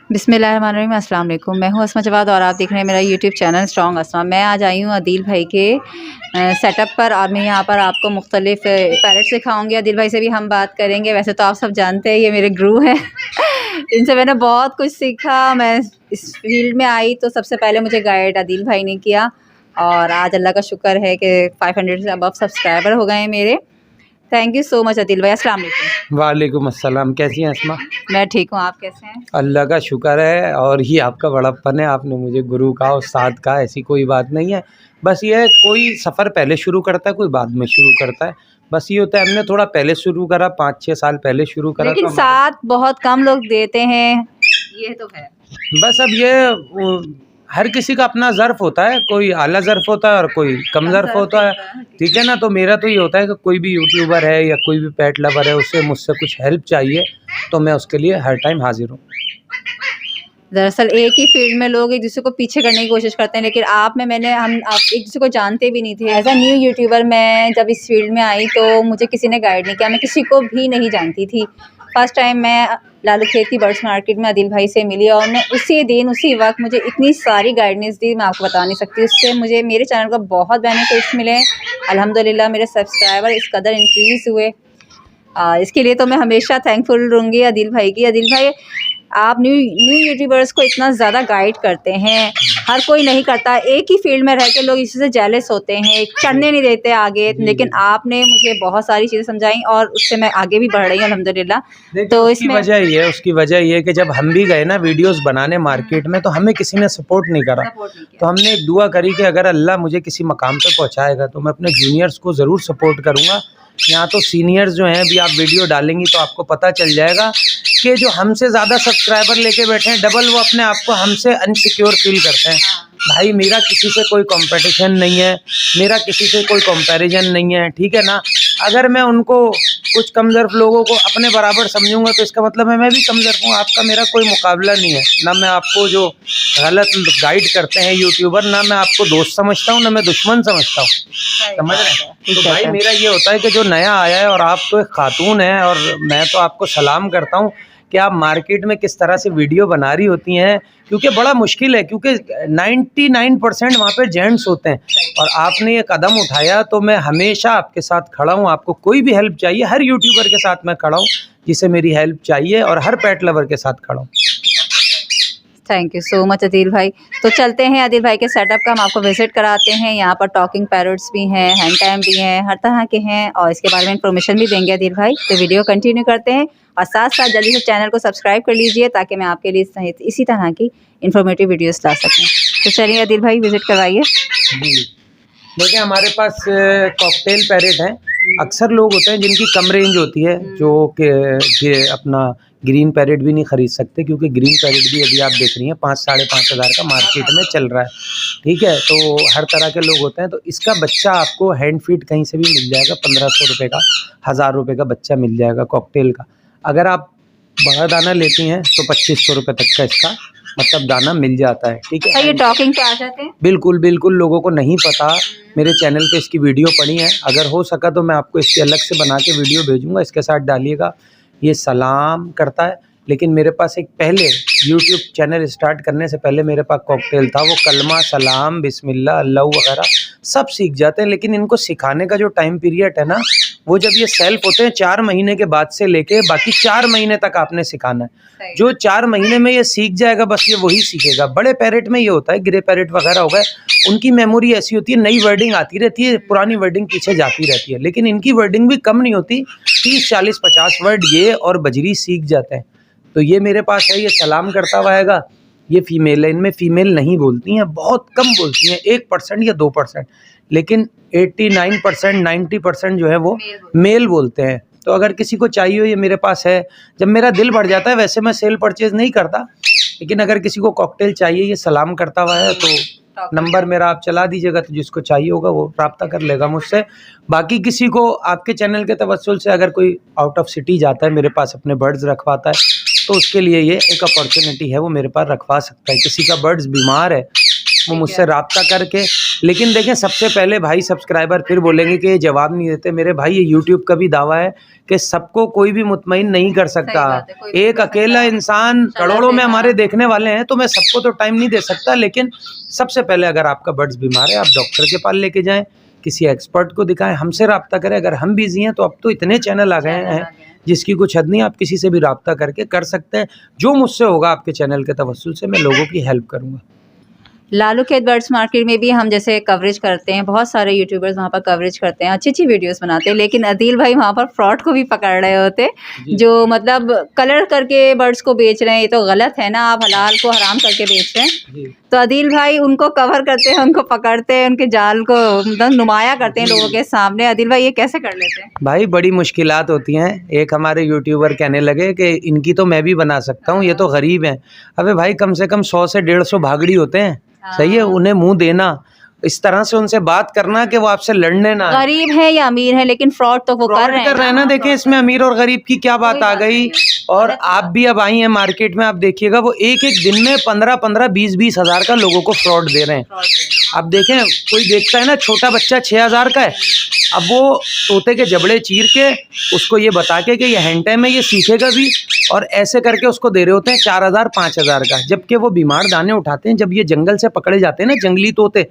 बिस्मिल्लाहिर्रहमानिर्रहीम, अस्सलाम वालेकुम। मैं हूँ अस्मा जवाद और आप देख रहे हैं मेरा यूट्यूब चैनल स्ट्रॉन्ग अस्मा। मैं आज आई हूँ अदील भाई के सेटअप पर और मैं यहाँ पर आपको मुख्तलिफ पैरट सिखाऊंगी। अदील भाई से भी हम बात करेंगे। वैसे तो आप सब जानते हैं ये मेरे गुरु हैं इनसे मैंने बहुत कुछ सीखा। मैं इस फील्ड में आई तो सबसे पहले मुझे गाइड अदील भाई ने किया और आज अल्लाह का शुक्र है कि 500 से अबव सब्सक्राइबर हो गए हैं मेरे। Thank you so much Adeel भाई। अस्सलाम वालेकुम। वालेकुम अस्सलाम। कैसी हैं अस्मा? मैं ठीक हूँ, आप कैसे हैं? अल्लाह का शुक्र है। और ये आपका बड़प्पन है, आपने मुझे गुरु कहा, उस्ताद कहा, ऐसी कोई बात नहीं है। बस ये है, कोई सफ़र पहले शुरू करता है, कोई बाद में शुरू करता है। बस ये होता है, हमने थोड़ा पहले शुरू करा, 5-6 साल पहले शुरू करा, लेकिन तो साथ बहुत कम लोग देते हैं, ये तो है। बस अब ये हर किसी का अपना ज़र्फ़ होता है, कोई आला ज़र्फ़ होता है और कोई कम ज़र्फ़ होता है, ठीक है ना। तो मेरा तो ये होता है कि कोई भी यूट्यूबर है या कोई भी पेट लवर है, उसे मुझसे कुछ हेल्प चाहिए तो मैं उसके लिए हर टाइम हाजिर हूँ। दरअसल एक ही फील्ड में लोग एक दूसरे को पीछे करने की कोशिश करते हैं, लेकिन हम एक दूसरे को जानते भी नहीं थे। एज अ न्यू यूट्यूबर मैं जब इस फील्ड में आई तो मुझे किसी ने गाइड नहीं किया, मैं किसी को भी नहीं जानती थी। फर्स्ट टाइम मैं लालू खेती बर्ड्स मार्केट में अदील भाई से मिली और मैं उसी दिन उसी वक्त मुझे इतनी सारी गाइडेंस दी, मैं आपको बता नहीं सकती। उससे मुझे मेरे चैनल को बहुत बेनिफिट्स मिले। अल्हम्दुलिल्लाह मेरे सब्सक्राइबर इस कदर इंक्रीज़ हुए। इसके लिए तो मैं हमेशा थैंकफुल रहूँगी अदील भाई की। अदील भाई, आप न्यू यूट्यूबर्स को इतना ज़्यादा गाइड करते हैं, हर कोई नहीं करता। एक ही फील्ड में रह के लोग इसी से जेलस होते हैं, चढ़ने नहीं देते आगे, लेकिन आपने मुझे बहुत सारी चीज़ें समझाई और उससे मैं आगे भी बढ़ रही हूँ अल्हम्दुलिल्लाह। तो उसकी वजह ये है कि जब हम भी गए ना वीडियोस बनाने मार्केट में, तो हमें किसी ने सपोर्ट नहीं करा। तो हमने एक दुआ करी कि अगर अल्लाह मुझे किसी मकाम पे पहुँचाएगा तो मैं अपने जूनियर्स को ज़रूर सपोर्ट करूँगा। यहाँ तो सीनियर्स जो हैं, अभी आप वीडियो डालेंगी तो आपको पता चल जाएगा कि जो हमसे ज़्यादा सब्सक्राइबर लेके बैठे हैं, डबल वो अपने आप को हमसे अनसिक्योर फील करते हैं। भाई मेरा किसी से कोई कंपटीशन नहीं है, मेरा किसी से कोई कंपैरिजन नहीं है, ठीक है ना। अगर मैं उनको कुछ कमज़ोर लोगों को अपने बराबर समझूंगा तो इसका मतलब है मैं भी कमज़ोर हूँ। आपका मेरा कोई मुकाबला नहीं है। ना मैं आपको जो गलत गाइड करते हैं यूट्यूबर, ना मैं आपको दोस्त समझता हूँ, ना मैं दुश्मन समझता हूँ, समझ रहे हैं। तो भाई मेरा ये होता है कि जो नया आया है और आप तो एक खातून है और मैं तो आपको सलाम करता हूँ कि आप मार्केट में किस तरह से वीडियो बना रही होती हैं, क्योंकि बड़ा मुश्किल है, क्योंकि 99% वहाँ पे जेंट्स होते हैं और आपने ये कदम उठाया तो मैं हमेशा आपके साथ खड़ा हूँ। आपको कोई भी हेल्प चाहिए, हर यूट्यूबर के साथ मैं खड़ा हूँ जिसे मेरी हेल्प चाहिए, और हर पेट लवर के साथ खड़ा हूँ। Thank you so much Adeel भाई। तो चलते हैं अदील भाई के सेटअप का, हम आपको विजिट कराते हैं। यहाँ पर टॉकिंग पैरट्स भी हैं, हैंड टाइम भी हैं, हर तरह के हैं और इसके बारे में इंफॉर्मेशन भी देंगे अदील भाई। तो वीडियो कंटिन्यू करते हैं और साथ साथ जल्दी से चैनल को सब्सक्राइब कर लीजिए ताकि मैं आपके लिए इसी तरह की इन्फॉर्मेटिव वीडियोस ला सकूँ। तो चलिए अदील भाई विजिट करवाइए। देखिए हमारे पास कॉकटेल पैरेट हैं। अक्सर लोग होते हैं जिनकी कम रेंज होती है, जो कि अपना ग्रीन पैरेट भी नहीं ख़रीद सकते, क्योंकि ग्रीन पैरेट भी अभी आप देख रही हैं 5-5.5 हज़ार का मार्केट में चल रहा है, ठीक है। तो हर तरह के लोग होते हैं। तो इसका बच्चा आपको हैंड फीड कहीं से भी मिल जाएगा, 1500 रुपये का, 1000 रुपये का बच्चा मिल जाएगा कॉकटेल का। अगर आप बड़ा दाना लेती हैं तो 2500 रुपये तक का इसका मतलब दाना मिल जाता है, ठीक है। ये टॉकिंग पे आ जाते हैं। बिल्कुल बिल्कुल, लोगों को नहीं पता। मेरे चैनल पे इसकी वीडियो पड़ी है, अगर हो सका तो मैं आपको इसकी अलग से बना के वीडियो भेजूँगा, इसके साथ डालिएगा। ये सलाम करता है, लेकिन मेरे पास एक पहले यूट्यूब चैनल स्टार्ट करने से पहले मेरे पास कॉकटेल था। वो कलमा, सलाम, बिस्मिल्लाह, अल्लाह वगैरह सब सीख जाते हैं, लेकिन इनको सिखाने का जो टाइम पीरियड है ना, वो जब ये सेल्फ होते हैं 4 महीने के बाद से लेके बाकी 4 महीने तक आपने सिखाना है। जो 4 महीने में ये सीख जाएगा बस ये वही सीखेगा। बड़े पैरेट में ये होता है, ग्रे पैरेट वगैरह हो गए, उनकी मेमोरी ऐसी होती है, नई वर्डिंग आती रहती है, पुरानी वर्डिंग पीछे जाती रहती है, लेकिन इनकी वर्डिंग भी कम नहीं होती, 30, 40, 50 वर्ड ये और बजरी सीख जाते हैं। तो ये मेरे पास है, ये सलाम करता हुआ आएगा। ये फीमेल है, इनमें फीमेल नहीं बोलती हैं, बहुत कम बोलती हैं, 1% या 2%, लेकिन 89%, 90% जो है वो मेल बोलते हैं। तो अगर किसी को चाहिए हो, ये मेरे पास है। जब मेरा दिल भर जाता है, वैसे मैं सेल परचेज़ नहीं करता, लेकिन अगर किसी को कॉकटेल चाहिए, ये सलाम करता हुआ है, तो नंबर मेरा आप चला दीजिएगा, तो जिसको चाहिए होगा वो रब्ता कर लेगा मुझसे। बाकी किसी को आपके चैनल के तवस्सुल से अगर कोई आउट ऑफ सिटी जाता है, मेरे पास अपने बर्ड्स रखवाता है, तो उसके लिए ये एक अपॉर्चुनिटी है, वो मेरे पास रखवा सकता है। किसी का बर्ड्स बीमार है वो मुझसे रब्ता करके। लेकिन देखें, सबसे पहले भाई सब्सक्राइबर फिर बोलेंगे कि ये जवाब नहीं देते। मेरे भाई, ये यूट्यूब का भी दावा है कि सबको कोई भी मुतमईन नहीं कर सकता। एक अकेला इंसान, करोड़ों में हमारे देखने वाले हैं, तो मैं सबको तो टाइम नहीं दे सकता। लेकिन सबसे पहले अगर आपका बर्ड्स बीमार है, आप डॉक्टर के पास लेके जाएं, किसी एक्सपर्ट को दिखाएं, हमसे रब्ता करें। अगर हम बिजी हैं तो अब तो इतने चैनल आ गए हैं जिसकी कुछ हद नहीं। आप किसी से भी रब्ता करके कर सकते हैं। जो मुझसे होगा आपके चैनल के तवस्सुल से मैं लोगों की हेल्प करूँगा। लालू खेत बर्ड्स मार्केट में भी हम जैसे कवरेज करते हैं, बहुत सारे यूट्यूबर्स वहाँ पर कवरेज करते हैं, अच्छी अच्छी वीडियोस बनाते हैं, लेकिन अदील भाई वहाँ पर फ्रॉड को भी पकड़ रहे होते, जो मतलब कलर करके बर्ड्स को बेच रहे हैं। ये तो गलत है ना, आप हलाल को हराम करके बेच रहे हैं। तो अदील भाई उनको कवर करते हैं, उनको पकड़ते हैं, उनके जाल को मतलब नुमाया करते हैं लोगों के सामने। अदील भाई ये कैसे कर लेते हैं? भाई बड़ी मुश्किलात होती हैं। एक हमारे यूट्यूबर कहने लगे कि इनकी तो मैं भी बना सकता हूँ, ये तो गरीब हैं। अबे भाई, कम से कम 100 से 150 भागड़ी होते हैं, सही है, उन्हें मुंह देना, इस तरह से उनसे बात करना कि वो आपसे लड़ने ना। गरीब है या अमीर है, लेकिन फ्रॉड तो वो कर रहे हैं ना। देखें, इसमें अमीर और गरीब की क्या बात आ गई। और आप भी अब आई हैं मार्केट में, आप देखिएगा वो एक एक दिन में 15-15, 20-20 हज़ार का लोगों को फ्रॉड दे रहे हैं। अब देखें, कोई देखता है ना छोटा बच्चा 6,000 का है, अब वो तोते के जबड़े चीर के उसको ये बता के कि ये हैंड टाइम है, ये सीखेगा भी, और ऐसे करके उसको दे रहे होते हैं 4,000, 5,000 का। जबकि वो बीमार दाने उठाते हैं, जब ये जंगल से पकड़े जाते हैं ना जंगली तोते,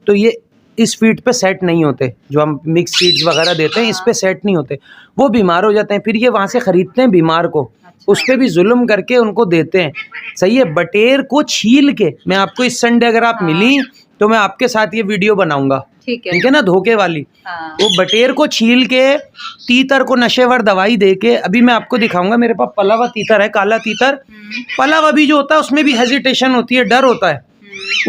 तो ये इस फीड पे सेट नहीं होते। जो हम मिक्स सीड्स वगैरह देते हैं, इस पे सेट नहीं होते, वो बीमार हो जाते हैं। फिर ये वहाँ से ख़रीदते हैं बीमार को, उस पर भी जुल्म करके उनको देते हैं, सही है। बटेर को छील के, मैं आपको इस संडे अगर आप मिली तो मैं आपके साथ ये वीडियो बनाऊंगा, ठीक है ना, धोखे वाली। वो बटेर को छील के, तीतर को नशेवर दवाई दे के, अभी मैं आपको दिखाऊंगा, मेरे पास पला हुआ तीतर है, काला तीतर। पला हुआ भी जो होता है उसमें भी हेजिटेशन होती है, डर होता है।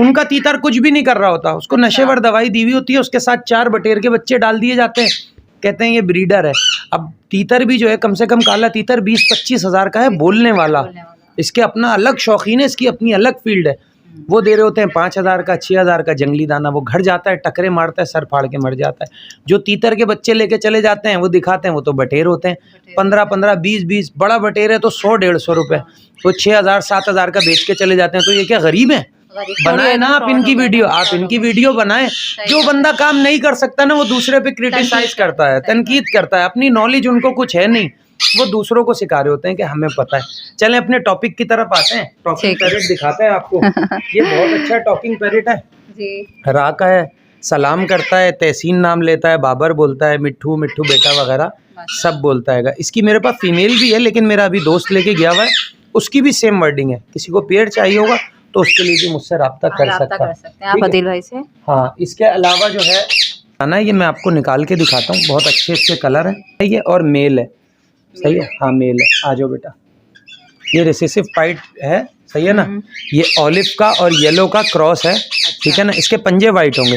उनका तीतर कुछ भी नहीं कर रहा होता, उसको नशेवर दवाई दी हुई होती है, उसके साथ 4 बटेर के बच्चे डाल दिए जाते हैं, कहते हैं ये ब्रीडर है। अब तीतर भी जो है, कम से कम काला तीतर 20-25 हज़ार का है, बोलने वाला। इसके अपना अलग शौकीन है, इसकी अपनी अलग फील्ड है। वो दे रहे होते हैं 5,000 का, 6,000 का जंगली दाना। वो घर जाता है, टकरे मारता है, सर फाड़ के मर जाता है। जो तीतर के बच्चे लेके चले जाते हैं, वो दिखाते हैं, वो तो बटेर होते हैं। 15-15, 20-20, बड़ा बटेर है तो 100-150 रुपये, वो 6,000-7,000 का बेच के चले जाते हैं। तो ये क्या गरीब है? बनाए ना आप इनकी वीडियो, आप इनकी वीडियो बनाएं। जो बंदा काम नहीं कर सकता ना, वो दूसरे पे क्रिटिसाइज करता है, तनकीद करता है। अपनी नॉलेज उनको कुछ है नहीं, वो दूसरों को सिखा रहे होते हैं कि हमें पता है। चलें अपने टॉपिक की तरफ आते हैं। टॉकिंग पैरेट दिखाते हैं आपको। ये बहुत अच्छा टॉकिंग पैरेट है जी, रा का है, सलाम करता है, तहसीन नाम लेता है, बाबर बोलता है, मिट्ठू मिट्ठू बेटा वगैरह सब बोलता है। इसकी मेरे पास फीमेल भी है, लेकिन मेरा अभी दोस्त लेके गया हुआ है, उसकी भी सेम वर्डिंग है। किसी को पेयर चाहिए होगा तो उसके लिए भी मुझसे रब्ता कर सकते हैं आप अदील भाई से। हाँ, इसके अलावा जो है ना, ये मैं आपको निकाल के दिखाता हूँ, बहुत अच्छे इसके कलर हैं। ये और मेल है, सही है, हाँ मेल है। आ जाओ बेटा, ये रिसेसिव पाइट है, सही है ना। ये ऑलिव का और येलो का क्रॉस है, ठीक है ना। इसके पंजे वाइट होंगे,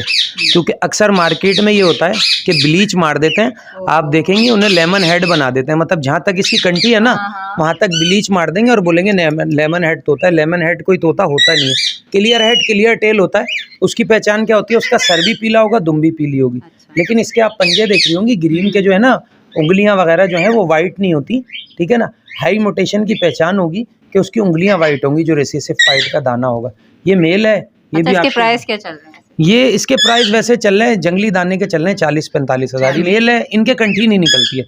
क्योंकि अक्सर मार्केट में ये होता है कि ब्लीच मार देते हैं, आप देखेंगे उन्हें लेमन हेड बना देते हैं। मतलब जहाँ तक इसकी कंठी है ना, वहाँ तक ब्लीच मार देंगे और बोलेंगे लेमन हेड तोता है। लेमन हेड कोई तोता होता नहीं है, क्लियर हेड क्लियर टेल होता है। उसकी पहचान क्या होती है? उसका सर भी पीला होगा, दुम भी पीली होगी। लेकिन इसके आप पंजे देख रही होंगी, ग्रीन के जो है ना, उंगलियाँ वगैरह जो है वो वाइट नहीं होती, ठीक है ना। हाई मोटेशन की पहचान होगी कि उसकी उंगलियां वाइट होंगी, जो रिसेसिव पाइट का दाना होगा। ये मेल है। ये भी इसके प्राइस क्या चल रहे हैं? ये इसके प्राइस वैसे चल रहे हैं, जंगली दाने के चल रहे हैं 40-45 हज़ार। मेल है, इनके कंठी नहीं निकलती है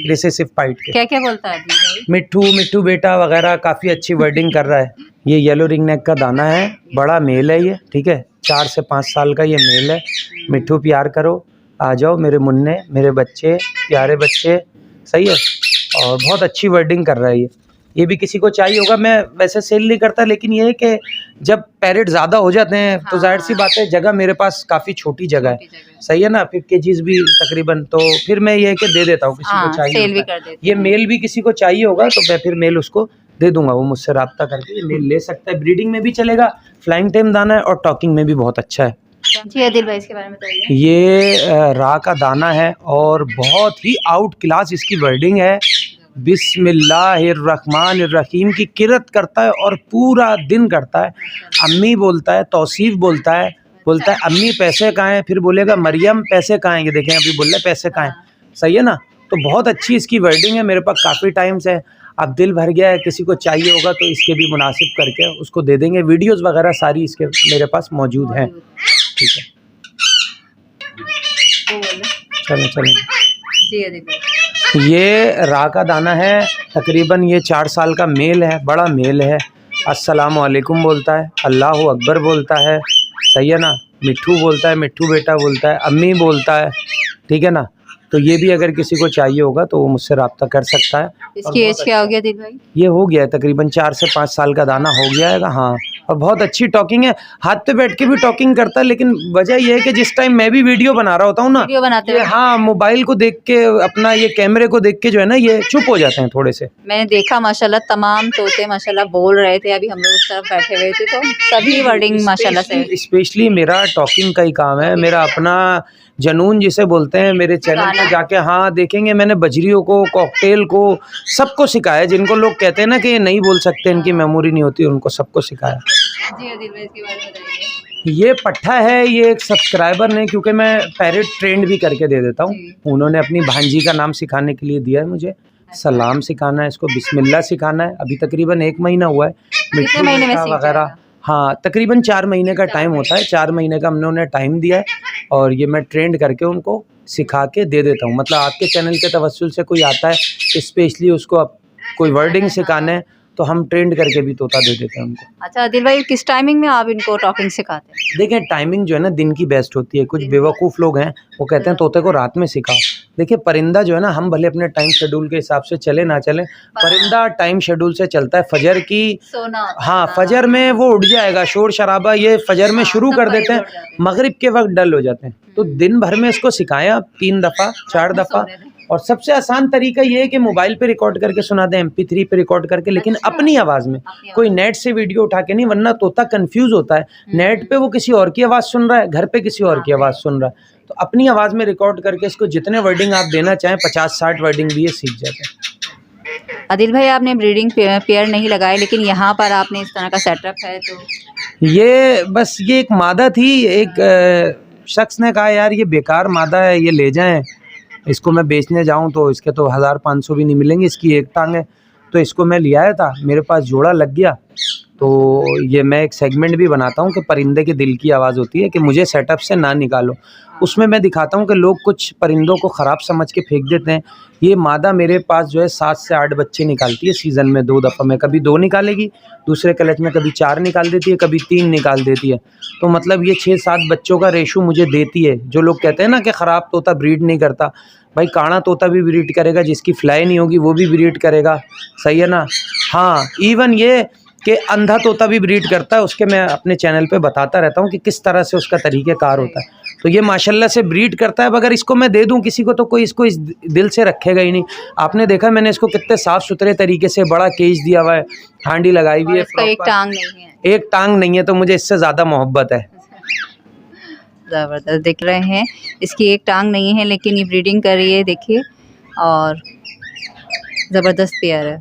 रिसेसिव पाइट के। क्या क्या बोलता है? मिट्ठू मिट्ठू बेटा वगैरह, काफ़ी अच्छी वर्डिंग कर रहा है। ये येलो रिंग नेक का दाना है, बड़ा मेल है ये, ठीक है। 4 से 5 साल का ये मेल है। मिट्ठू प्यार करो, आ जाओ मेरे मुन्ने, मेरे बच्चे, प्यारे बच्चे, सही है। और बहुत अच्छी वर्डिंग कर रहा है ये भी किसी को चाहिए होगा। मैं वैसे सेल नहीं करता, लेकिन ये है कि जब पैरेट ज़्यादा हो जाते हैं तो जाहिर सी बात है, जगह मेरे पास काफ़ी छोटी जगह है, सही है ना। फिर केजीज भी तकरीबन, तो फिर मैं ये है कि दे देता हूँ किसी को चाहिए। ये मेल भी किसी को चाहिए होगा तो मैं फिर मेल उसको दे दूंगा, वो मुझसे रब्ता करके ये मेल ले सकता है। ब्रीडिंग में भी चलेगा, फ्लाइंग टाइम दाना है, और टॉकिंग में भी बहुत अच्छा है। जी आदिल भाई, इसके बारे में बताइए। ये रा का दाना है और बहुत ही आउट क्लास इसकी वर्डिंग है। बिस्मिल्लाहिर्रहमानिर्रहीम की किरत करता है और पूरा दिन करता है। अम्मी बोलता है, तौसीफ बोलता है, अम्मी पैसे कहाँ हैं, फिर बोलेगा मरियम पैसे कहाँ हैं। ये देखें अभी बोल रहे पैसे कहाँ हैं, सही है ना। तो बहुत अच्छी इसकी वर्डिंग है, मेरे पास काफ़ी टाइम से। अब दिल भर गया है, किसी को चाहिए होगा तो इसके भी मुनासिब करके उसको दे देंगे। वीडियोस वगैरह सारी इसके मेरे पास मौजूद हैं। ठीक है, चलो चलो। जी अदिल भाई, ये राह का दाना है, तकरीबन ये 4 साल का मेल है, बड़ा मेल है। अस्सलामु अलैकुम बोलता है, अल्लाहु अकबर बोलता है, सही है ना, मिट्ठू बोलता है, मिट्ठू बेटा बोलता है, अम्मी बोलता है, ठीक है ना। तो ये भी अगर किसी को चाहिए होगा तो वो मुझसे रब्ता कर सकता है। इसकी एज क्या हो गया अदिल भाई? ये हो गया है तकरीबन 4 से 5 साल का दाना हो गया है। हाँ, और बहुत अच्छी टॉकिंग है, हाथ पे बैठ के भी टॉकिंग करता है। लेकिन वजह यह है कि जिस टाइम मैं भी वीडियो बना रहा होता हूँ ना, वीडियो बनाते ये हैं, हाँ, मोबाइल को देख के, अपना ये कैमरे को देख के जो है ना, ये चुप हो जाते हैं थोड़े से। मैंने देखा माशाल्लाह तमाम तोते माशाल्लाह बोल रहे थे, अभी हम लोग उस तरफ बैठे हुए थे तो सभी वर्डिंग माशाल्लाह से। स्पेशली मेरा टॉकिंग का ही काम है, मेरा अपना जनून जिसे बोलते हैं। मेरे चैनल पे जाके हाँ देखेंगे, मैंने बजरियों को, कॉकटेल को, सबको सिखाया। जिनको लोग कहते हैं ना कि ये नहीं बोल सकते, इनकी मेमोरी नहीं होती, उनको सबको सिखाया। जी अदिल भाई, इसके बारे में बताइए। ये पट्ठा है, ये एक सब्सक्राइबर ने, क्योंकि मैं पैरेट ट्रेंड भी करके दे देता हूँ, उन्होंने अपनी भांजी का नाम सिखाने के लिए दिया है मुझे। सलाम सिखाना है इसको, बिस्मिल्लाह सिखाना है। अभी तकरीबन 1 महीना हुआ है, कितने महीने में सीख वगैरह। जाएगा? हाँ, तकरीबन 4 महीने का टाइम होता है, 4 महीने का हमने उन्हें टाइम दिया है और ये मैं ट्रेंड करके उनको सिखा के दे देता हूँ। मतलब आपके चैनल के तवस्सुल से कोई आता है, स्पेशली उसको अब कोई वर्डिंग सिखाना है, तो हम ट्रेंड करके भी तोता दे देते हैं उनको। अच्छा अदिल भाई, किस टाइमिंग में आप इनको टॉकिंग सिखाते हैं? देखिए, टाइमिंग जो है ना दिन की बेस्ट होती है। कुछ बेवकूफ़ लोग हैं, वो कहते हैं तोते को रात में सिखाओ। देखिए, परिंदा जो है ना, हम भले अपने टाइम शेड्यूल के हिसाब से चले ना चले, परिंदा टाइम शेड्यूल से चलता है। फजर की, सोना, हाँ, फजर में वो उठ जाएगा, शोर शराबा ये फजर में शुरू कर देते हैं, मगरिब के वक्त डल हो जाते हैं। तो दिन भर में इसको सिखाएं आप 3 दफ़ा 4 दफ़ा। और सबसे आसान तरीका ये है कि मोबाइल पे रिकॉर्ड करके सुना दें, MP3 पे रिकॉर्ड करके, लेकिन अपनी आवाज़ में, कोई नेट से वीडियो उठा के नहीं, वरना तोता कंफ्यूज होता है। नेट पे वो किसी और की आवाज़ सुन रहा है, घर पे किसी और की आवाज़ सुन रहा है। तो अपनी आवाज़ में रिकॉर्ड करके इसको जितने वर्डिंग आप देना चाहें, 50-60 वर्डिंग भी ये सीख जाते हैं। अदिल भाई, आपने ब्रीडिंग पेयर नहीं लगाए, लेकिन यहाँ पर आपने इस तरह का सेटअप है, तो ये बस ये एक मादा थी। एक शख्स ने कहा यार ये बेकार मादा है, ये ले जाएं, इसको मैं बेचने जाऊं तो इसके तो 1500 भी नहीं मिलेंगे, इसकी एक टांग है। तो इसको मैं ले आया था, मेरे पास जोड़ा लग गया। तो ये मैं एक सेगमेंट भी बनाता हूँ कि परिंदे के दिल की आवाज़ होती है कि मुझे सेटअप से ना निकालो। उसमें मैं दिखाता हूँ कि लोग कुछ परिंदों को ख़राब समझ के फेंक देते हैं। ये मादा मेरे पास जो है 7 से 8 बच्चे निकालती है सीज़न में 2 दफ़ा में। कभी 2 निकालेगी, दूसरे क्लच में कभी 4 निकाल देती है, कभी 3 निकाल देती है। तो मतलब ये 6-7 बच्चों का रेशो मुझे देती है। जो लोग कहते हैं ना कि ख़राब तोता ब्रीड नहीं करता, भाई काणा तोता भी ब्रीड करेगा, जिसकी फ्लाई नहीं होगी वो भी ब्रीड करेगा, सही है ना। हाँ, इवन ये कि अंधा तोता भी ब्रीड करता है, उसके मैं अपने चैनल पे बताता रहता हूँ कि किस तरह से उसका तरीक़ेकार होता है। तो ये माशाल्लाह से ब्रीड करता है। अब अगर इसको मैं दे दूँ किसी को तो कोई इसको इस दिल से रखेगा ही नहीं। आपने देखा मैंने इसको कितने साफ़ सुथरे तरीके से बड़ा केज दिया हुआ है, हांडी लगाई हुई है, एक टांग नहीं है, एक टांग नहीं है, तो मुझे इससे ज़्यादा मोहब्बत है। ज़बरदस्त दिख रहे हैं, इसकी एक टांग नहीं है लेकिन ये ब्रीडिंग कर रही है, देखिए, और ज़बरदस्त पेयर है।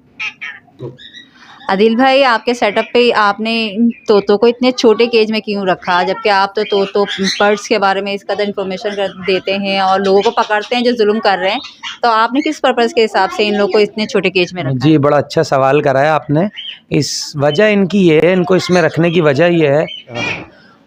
अदिल भाई, आपके सेटअप पे आपने इन तोतों को इतने छोटे केज में क्यों रखा, जबकि आप तो तोतों बर्ड्स के बारे में इस कदर इन्फॉर्मेशन देते हैं और लोगों को पकड़ते हैं जो जुल्म कर रहे हैं, तो आपने किस पर्पज़ के हिसाब से इन लोगों को इतने छोटे केज में रखा? जी, बड़ा अच्छा सवाल कराया आपने। इस वजह इनकी ये है, इनको इसमें रखने की वजह ये है,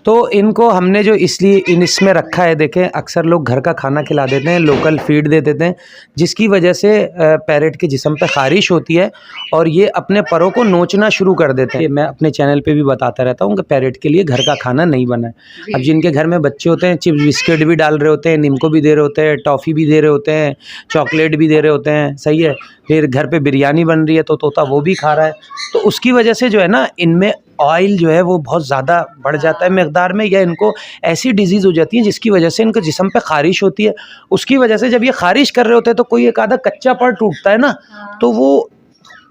तो इनको हमने जो इसलिए इसमें रखा है, देखें अक्सर लोग घर का खाना खिला देते हैं, लोकल फीड दे देते हैं, जिसकी वजह से पैरेट के जिस्म पे ख़ारिश होती है और ये अपने परों को नोचना शुरू कर देते हैं। मैं अपने चैनल पे भी बताता रहता हूँ कि पैरेट के लिए घर का खाना नहीं बना है। अब जिनके घर में बच्चे होते हैं, चिप्स बिस्किट भी डाल रहे होते हैं, निम्को भी दे रहे होते हैं, टॉफ़ी भी दे रहे होते हैं, चॉकलेट भी दे रहे होते हैं, सही है। फिर घर पे बिरयानी बन रही है तो तोता वो भी खा रहा है, तो उसकी वजह से जो है ना, इनमें ऑयल जो है वो बहुत ज़्यादा बढ़ जाता है मकदार में, या इनको ऐसी डिजीज़ हो जाती है जिसकी वजह से इनके जिस्म पे ख़ारिश होती है। उसकी वजह से जब ये ख़ारिश कर रहे होते हैं तो कोई एक आधा कच्चा पर टूटता है ना, तो वो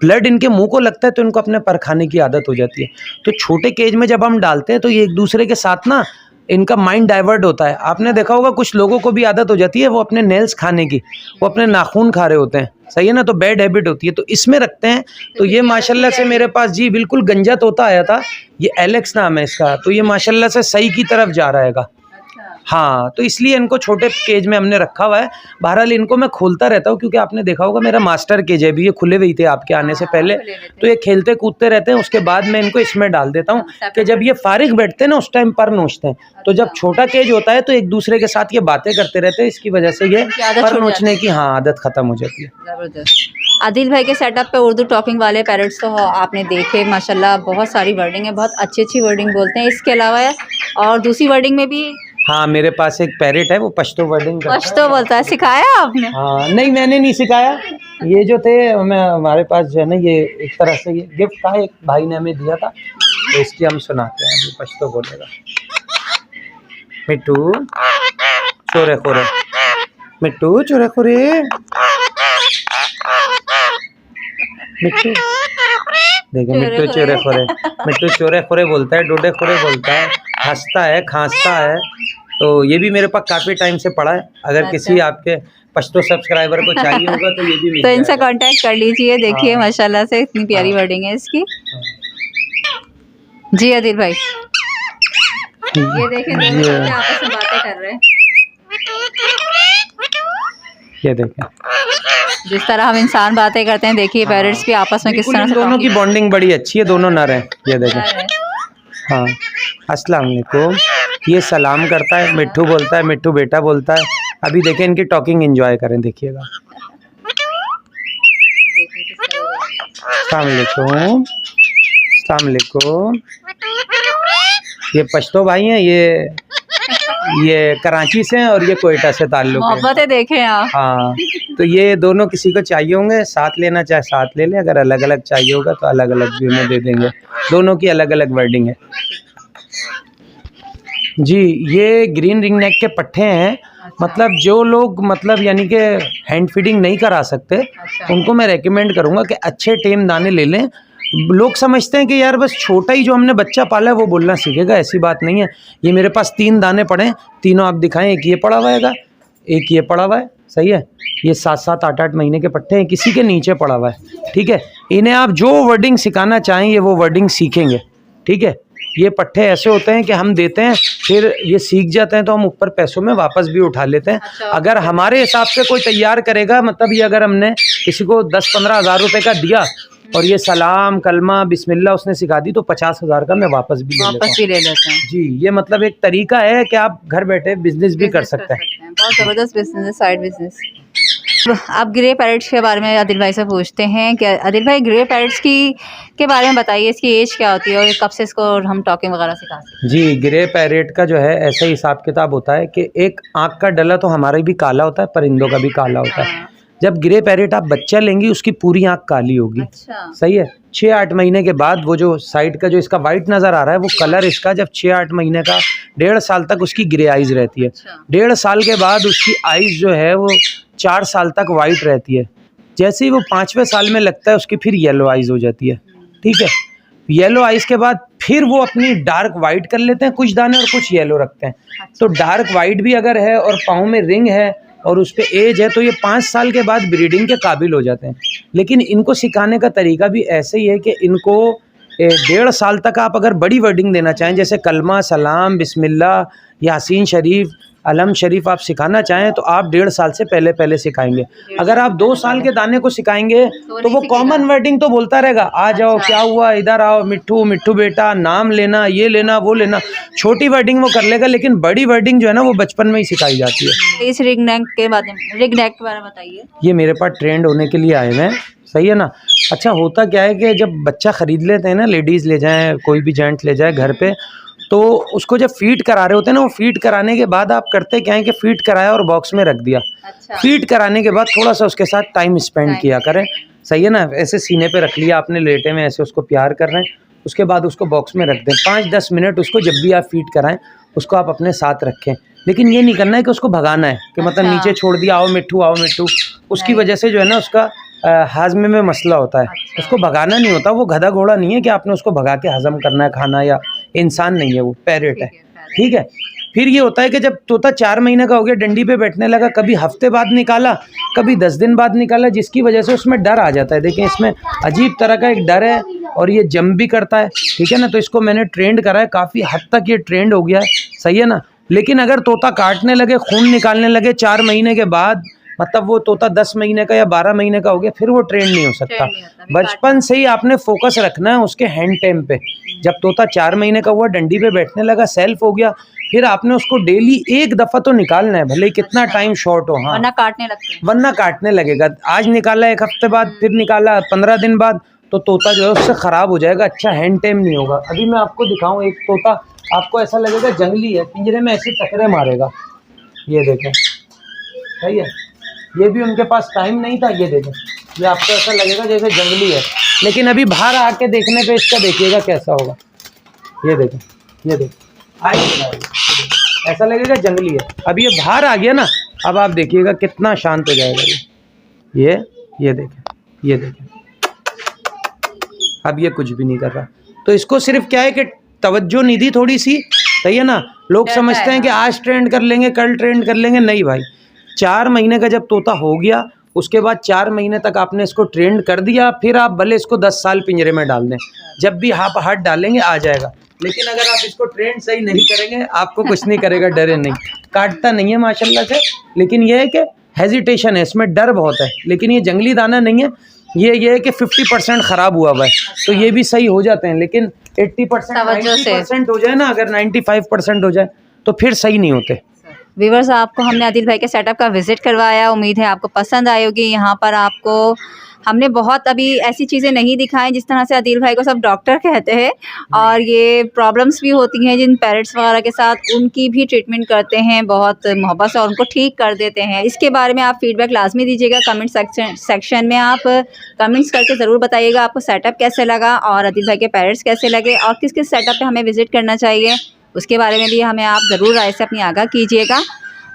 ब्लड इनके मुंह को लगता है, तो इनको अपने पर खाने की आदत हो जाती है। तो छोटे केज में जब हम डालते हैं तो ये एक दूसरे के साथ ना इनका माइंड डाइवर्ट होता है। आपने देखा होगा कुछ लोगों को भी आदत हो जाती है वो अपने नेल्स खाने की, वो अपने नाखून खा रहे होते हैं, सही है ना, तो बैड हैबिट होती है। तो इसमें रखते हैं। तो ये माशाल्लाह से मेरे पास जी बिल्कुल गंजा तोता आया था, ये एलेक्स नाम है इसका, तो ये माशाल्लाह से सही की तरफ जा रहेगा। हाँ, तो इसलिए इनको छोटे केज में हमने रखा हुआ है। बहरहाल इनको मैं खोलता रहता हूँ क्योंकि आपने देखा होगा मेरा मास्टर केज है, अभी ये खुले हुए थे आपके आने से पहले, तो ये खेलते कूदते रहते हैं। उसके बाद मैं इनको इसमें डाल देता हूँ कि जब ये फारिग बैठते हैं ना उस टाइम पर नोचते हैं। तो जब छोटा केज होता है तो एक दूसरे के साथ ये बातें करते रहते हैं, इसकी वजह से ये पर नोचने की आदत खत्म हो जाती है। ज़बरदस्त। आदिल भाई के सेटअप पे उर्दू टॉकिंग वाले पैरट्स तो आपने देखे माशाल्लाह, बहुत सारी वर्डिंग है, बहुत अच्छी वर्डिंग बोलते हैं। इसके अलावा और दूसरी वर्डिंग में भी हाँ, मेरे पास एक पैरेट है, वो पश्तो वर्डिंग करता है। पश्तो बोलता है, सिखाया आपने? हाँ, नहीं मैंने नहीं सिखाया, ये जो थे मैं हमारे पास जो है ना, ये एक तरह से ये गिफ्ट था, एक भाई ने हमें दिया था, तो इसकी हम सुनाते हैं। अभी पश्तो बोलेगा, मिट्टू चोरे खोरे, मिट्टू चोरे खोरे, मिट्टू देखो, मिट्टू चोरे खोरे, मिट्टू चोरे खोरे बोलता है, डोडे खोरे बोलता है, हंसता है, खांसता है। तो ये भी मेरे पास काफ़ी टाइम से पड़ा है। अगर किसी आपके पश्तो सब्सक्राइबर को चाहिए होगा तो ये भी मिल तो इनसे कांटेक्ट कर लीजिए। देखिए माशाल्लाह से इतनी प्यारी वर्डिंग है इसकी। जी आदिल भाई, ये देखें दोनों बच्चे आपस में बातें कर रहे हैं। ये देखें जिस तरह हम इंसान बातें करते हैं, देखिए पेरेंट्स भी आपस में किस तरह से दोनों की बॉन्डिंग बड़ी अच्छी है, दोनों नर हैं। ये देखें, हाँ, अस्सलाम वालेकुम, ये सलाम करता है, मिट्ठू बोलता है, मिट्ठू बेटा बोलता है। अभी देखें इनकी टॉकिंग एंजॉय करें, देखिएगा। अस्सलाम वालेकुम, अस्सलाम वालेकुम। ये पश्तो भाई हैं, ये कराची से हैं और ये कोयटा से ताल्लुक है। मोहब्बतें देखें आप। हाँ, तो ये दोनों किसी को चाहिए होंगे, साथ लेना चाहे साथ ले ले, अगर अलग अलग चाहिए होगा तो अलग अलग भी उन्हें दे देंगे। दोनों की अलग अलग वर्डिंग है जी। ये ग्रीन रिंग नेक के पट्टे हैं। मतलब जो लोग मतलब यानी कि हैंड फीडिंग नहीं करा सकते, उनको मैं रेकमेंड करूँगा कि अच्छे टेम दाने ले लें। लोग समझते हैं कि यार बस छोटा ही जो हमने बच्चा पाला है वो बोलना सीखेगा, ऐसी बात नहीं है। ये मेरे पास 3 दाने पड़े हैं, तीनों आप दिखाएं। एक ये पड़ा हुआ है, एक ये पड़ा हुआ है, सही है। ये 7-7, 8-8 महीने के पट्टे हैं, किसी के नीचे पड़ा हुआ है, ठीक है। इन्हें आप जो वर्डिंग सिखाना चाहेंगे वो वर्डिंग सीखेंगे, ठीक है। ये पट्टे ऐसे होते हैं कि हम देते हैं, फिर ये सीख जाते हैं तो हम ऊपर पैसों में वापस भी उठा लेते हैं। अगर हमारे हिसाब से कोई तैयार करेगा, मतलब ये अगर हमने किसी को 10-15 हज़ार रुपये का दिया और ये सलाम कलमा बिस्मिल्लाह उसने सिखा दी, तो 50,000 का मैं वापस भी ले लेता हूँ जी। ये मतलब एक तरीका है कि आप घर बैठे बिजनेस भी कर सकते हैं। बहुत ज़बरदस्त बिजनेस है, साइड बिजनेस। आप ग्रे पैरेट्स के बारे में आदिल भाई से पूछते हैं कि आदिल भाई ग्रे पैरेट्स के बारे में बताइए, इसकी एज क्या होती है और कब से इसको हम टॉकिंग वगैरह सिखा सकते हैं? जी, ग्रे पैरेट का जो है ऐसा हिसाब किताब होता है कि एक आँख का डला तो हमारा भी काला होता है, परिंदों का भी काला होता है। जब ग्रे पैरेट आप बच्चा लेंगी उसकी पूरी आँख काली होगी। अच्छा। सही है। 6-8 महीने के बाद वो जो साइड का जो इसका वाइट नज़र आ रहा है वो कलर इसका जब 6-8 महीने का 1.5 साल तक उसकी ग्रे आइज रहती है। 1.5 साल के बाद उसकी आइज जो है वो 4 साल तक वाइट रहती है। जैसे ही वो 5वें साल में लगता है उसकी फिर येलो आइज हो जाती है, ठीक है। येलो आइज के बाद फिर वो अपनी डार्क वाइट कर लेते हैं, कुछ दाने और कुछ येलो रखते हैं। तो डार्क वाइट भी अगर है और पाँव में रिंग है और उस पर एज है तो ये 5 साल के बाद ब्रीडिंग के काबिल हो जाते हैं। लेकिन इनको सिखाने का तरीका भी ऐसे ही है कि इनको 1.5 साल तक आप अगर बड़ी वर्डिंग देना चाहें, जैसे कलमा, सलाम, बिस्मिल्लाह, यासीन शरीफ, अलम शरीफ आप सिखाना चाहें तो आप 1.5 साल से पहले सिखाएंगे। अगर आप 2 साल के दाने को सिखाएंगे तो वो कॉमन वर्डिंग तो बोलता रहेगा, आ जाओ, क्या हुआ, इधर आओ, मिट्ठू मिट्ठू बेटा, नाम लेना, ये लेना, वो लेना। छोटी वर्डिंग वो कर लेगा, लेकिन बड़ी वर्डिंग जो है ना वो बचपन में ही सिखाई जाती है। इस रिंग नेक के बारे में बताइए। ये मेरे पास ट्रेंड होने के लिए आए हुए हैं, सही है ना। अच्छा, होता क्या है कि जब बच्चा ख़रीद लेते हैं ना, लेडीज़ ले जाएं, कोई भी जेंट्स ले जाए घर पे, तो उसको जब फीड करा रहे होते हैं ना, वो फीड कराने के बाद आप करते क्या है कि फीड कराया और बॉक्स में रख दिया। अच्छा। फीड कराने के बाद थोड़ा सा उसके साथ टाइम स्पेंड किया करें, सही है ना। ऐसे सीने पे रख लिया आपने लेटे में, ऐसे उसको प्यार कर रहे हैं, उसके बाद उसको बॉक्स में रख दें। 5-10 मिनट उसको जब भी आप फीड कराएं उसको आप अपने साथ रखें। लेकिन ये नहीं करना है कि उसको भगाना है कि मतलब नीचे छोड़ दिया, आओ मिट्ठू आओ मिट्ठू। उसकी वजह से जो है ना उसका हाजमे में मसला होता है। उसको भगाना नहीं होता, वो गधा घोड़ा नहीं है कि आपने उसको भगा के हजम करना है खाना, या इंसान नहीं है, वो पैरेट है, ठीक है। फिर ये होता है कि जब तोता 4 महीने का हो गया, डंडी पे बैठने लगा, कभी हफ्ते बाद निकाला, कभी 10 दिन बाद निकाला, जिसकी वजह से उसमें डर आ जाता है। देखें इसमें अजीब तरह का एक डर है और ये जंप भी करता है, ठीक है ना। तो इसको मैंने ट्रेंड करा है, काफ़ी हद तक ये ट्रेंड हो गया है, सही है ना। लेकिन अगर तोता काटने लगे, खून निकालने लगे 4 महीने के बाद, मतलब वो तोता 10 महीने का या 12 महीने का हो गया, फिर वो ट्रेंड नहीं हो सकता। ट्रेंड नहीं होता, अभी बचपन से ही आपने फोकस रखना है उसके हैंड टाइम पे। जब तोता 4 महीने का हुआ, डंडी पे बैठने लगा, सेल्फ हो गया, फिर आपने उसको डेली एक दफ़ा तो निकालना है, भले ही कितना टाइम शॉर्ट हो। हाँ, वरना काटने लगते हैं। वरना काटने लगेगा। आज निकाला 1 हफ्ते बाद, फिर निकाला 15 दिन बाद, तो तोता जो है उससे ख़राब हो जाएगा, अच्छा हैंड टाइम नहीं होगा। अभी मैं आपको दिखाऊं एक तोता, आपको ऐसा लगेगा जंगली है, पिंजरे में ऐसे टकरे मारेगा। ये देखें, सही है, ये भी उनके पास टाइम नहीं था। ये देखें, ये आपको ऐसा लगेगा जैसे जंगली है, लेकिन अभी बाहर आके देखने पे इसका देखिएगा कैसा होगा। ये देखें, ये देखें, ऐसा लगेगा जंगली है। अब ये बाहर आ गया ना, अब आप देखिएगा कितना शांत हो जाएगा ये देखें, ये देखें, अब ये कुछ भी नहीं कर रहा। तो इसको सिर्फ क्या है कि तवज्जो नहीं दी थोड़ी सी, सही है ना। लोग समझते हैं कि आज ट्रेंड कर लेंगे, कल ट्रेंड कर लेंगे, नहीं भाई। 4 महीने का जब तोता हो गया, उसके बाद 4 महीने तक आपने इसको ट्रेंड कर दिया, फिर आप भले इसको 10 साल पिंजरे में डाल दें, जब भी आप हाथ डालेंगे आ जाएगा। लेकिन अगर आप इसको ट्रेंड सही नहीं करेंगे, आपको कुछ नहीं करेगा, डरे नहीं, काटता नहीं है माशाल्लाह से। लेकिन ये है कि हेजिटेशन है, इसमें डर बहुत है। लेकिन ये जंगली दाना नहीं है, ये है कि 50% ख़राब हुआ है, तो ये भी सही हो जाते हैं। लेकिन 80% 90% हो जाए ना, अगर 95% हो जाए तो फिर सही नहीं होते। व्यूअर्स, आपको हमने आदिल भाई के सेटअप का विज़िट करवाया, उम्मीद है आपको पसंद आई होगी। यहाँ पर आपको हमने बहुत अभी ऐसी चीज़ें नहीं दिखाई जिस तरह से आदिल भाई को सब डॉक्टर कहते हैं, और ये प्रॉब्लम्स भी होती हैं जिन पेरेंट्स वगैरह के साथ, उनकी भी ट्रीटमेंट करते हैं बहुत मोहब्बत से और उनको ठीक कर देते हैं। इसके बारे में आप फीडबैक लाजमी दीजिएगा कमेंट सेक्शन में। आप कमेंट्स करके ज़रूर बताइएगा आपको सेटअप कैसे लगा और आदिल भाई के पेरेंट्स कैसे लगे, और किस किस सेटअप पर हमें विज़िट करना चाहिए, उसके बारे में भी हमें आप ज़रूर राय से अपनी आगाह कीजिएगा।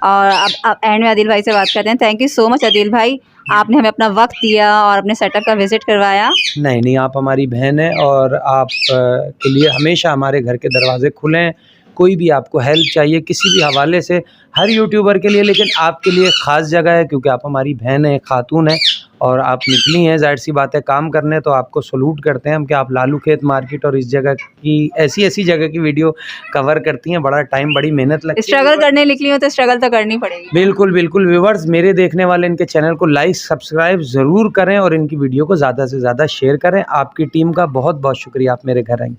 और अब एंड में आदिल भाई से बात करते हैं। Thank you so much Adil भाई, आपने हमें अपना वक्त दिया और अपने सेटअप का विज़िट करवाया। नहीं, आप हमारी बहन हैं और आप के लिए हमेशा हमारे घर के दरवाजे खुले हैं। कोई भी आपको हेल्प चाहिए किसी भी हवाले से, हर यूट्यूबर के लिए, लेकिन आपके लिए ख़ास जगह है, क्योंकि आप हमारी बहन हैं, खातून हैं और आप निकली हैं ज़ाहिर सी बात है काम करने। तो आपको सलूट करते हैं हम कि आप लालू खेत मार्केट और इस जगह की ऐसी जगह की वीडियो कवर करती हैं। बड़ा टाइम, बड़ी मेहनत लगती है। स्ट्रगल करने निकली हो तो स्ट्रगल तो करनी पड़ेगी। बिल्कुल बिल्कुल। व्यूवर्स, मेरे देखने वाले इनके चैनल को लाइक सब्सक्राइब ज़रूर करें और इनकी वीडियो को ज़्यादा से ज़्यादा शेयर करें। आपकी टीम का बहुत बहुत शुक्रिया, आप मेरे घर आई।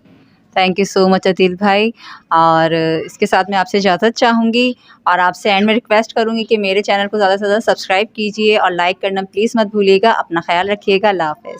Thank you so much Adil भाई। और इसके साथ मैं आपसे इजाज़त चाहूँगी और आपसे एंड में रिक्वेस्ट करूँगी कि मेरे चैनल को ज़्यादा से ज़्यादा सब्सक्राइब कीजिए और लाइक करना प्लीज़ मत भूलिएगा। अपना ख्याल रखिएगा। अल्लाह हाफ़िज़।